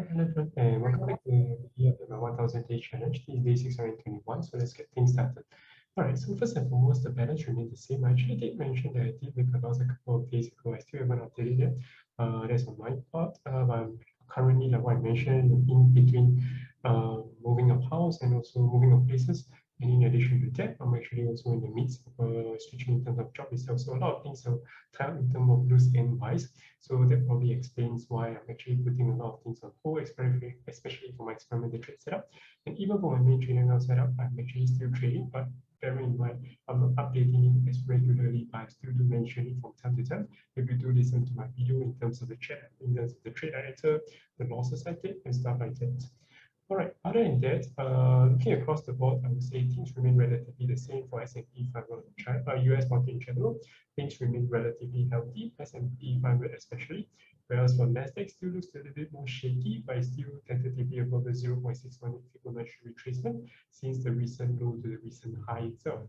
Alright, hello everyone, and welcome back to the 1000 Day Challenge. This is day 621, so let's get things started. Alright, so first and foremost, the balance remains the same. I actually did mention that I did make a loss a couple of days ago. I still haven't updated yet. That's on my part. But I'm currently, like what I mentioned, in between moving of house and also moving of places. And in addition to that, I'm actually also in the midst of switching in terms of job itself. So a lot of things are tied up in terms of loose end wise. So that probably explains why I'm actually putting a lot of things on hold, especially for my experimental trade setup. And even for my main trading account setup, I'm actually still trading, but bearing in mind, I'm not updating it as regularly, but I still do mention it from time to time. If you do listen to my video in terms of the chat, in terms of the trade I entered, the losses I did, and stuff like that. All right, other than that, looking across the board, I would say things remain relatively the same for S&P 500, US market in general. Things remain relatively healthy, S&P 500 especially, whereas for Nasdaq still looks a little bit more shaky, but it's still tentatively above the 0.61 Fibonacci retracement since the recent low to the recent high itself.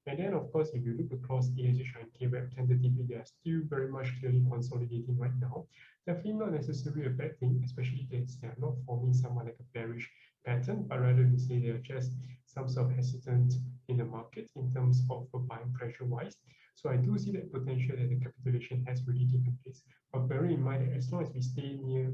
And then, of course, if you look across ASH and KWEB, tentatively, they are still very much clearly consolidating right now. Definitely not necessarily a bad thing, especially that they are not forming somewhat like a bearish pattern, but rather to say they are just some sort of hesitant in the market in terms of buying pressure-wise. So I do see that potential that the capitulation has really taken place. But bearing in mind that as long as we stay near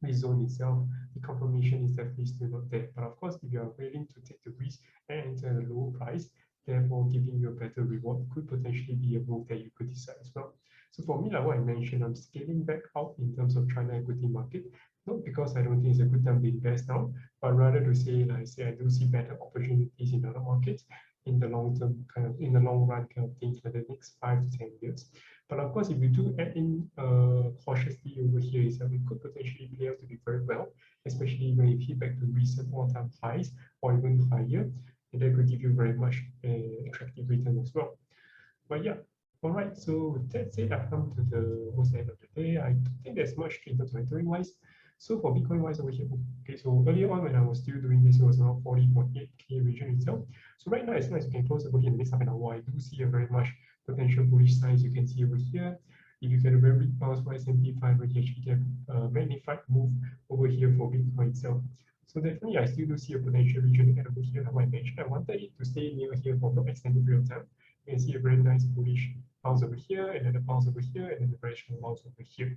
the zone itself, the confirmation is definitely still not there. But of course, if you are willing to take the risk and enter a low price, therefore giving you a better reward could potentially be a move that you could decide as well. So for me, like what I mentioned, I'm scaling back out in terms of China equity market, not because I don't think it's a good time to invest now, but rather to say, like I say, I do see better opportunities in other markets in the long term, kind of in the long run kind of things for the next 5 to 10 years. But of course, if we do add in cautiously over here, is that we could potentially play out to be very well, especially when you hit back to recent all-time highs or even higher, and that could give you very much attractive return as well. But yeah, all right. So with that said, I've come to the almost end of the day. I don't think there's much in terms of entering wise. So for Bitcoin wise over here, okay. So earlier on when I was still doing this, it was around 40.8K region itself. So right now, as long as you can close over here in the next half an hour, I do see a very much potential bullish signs you can see over here. If you get a very big bounce for S&P 500, you actually get a magnified move over here for Bitcoin itself. So definitely, I still do see a potential region over here. Like I mentioned, I wanted it to stay near here for an extended period of time. You can see a very nice bullish bounce over here, and then a bounce over here, and then a very strong bounce over here.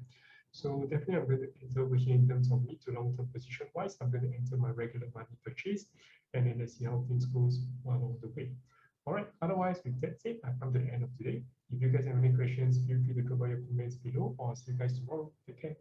So definitely, I'm going to enter over here in terms of mid to long-term position wise. I'm going to enter my regular money purchase, and then let's see how things goes along the way. All right. Otherwise, with that said, I've come to the end of today. If you guys have any questions, feel free to drop by your comments below, or I'll see you guys tomorrow. Take care.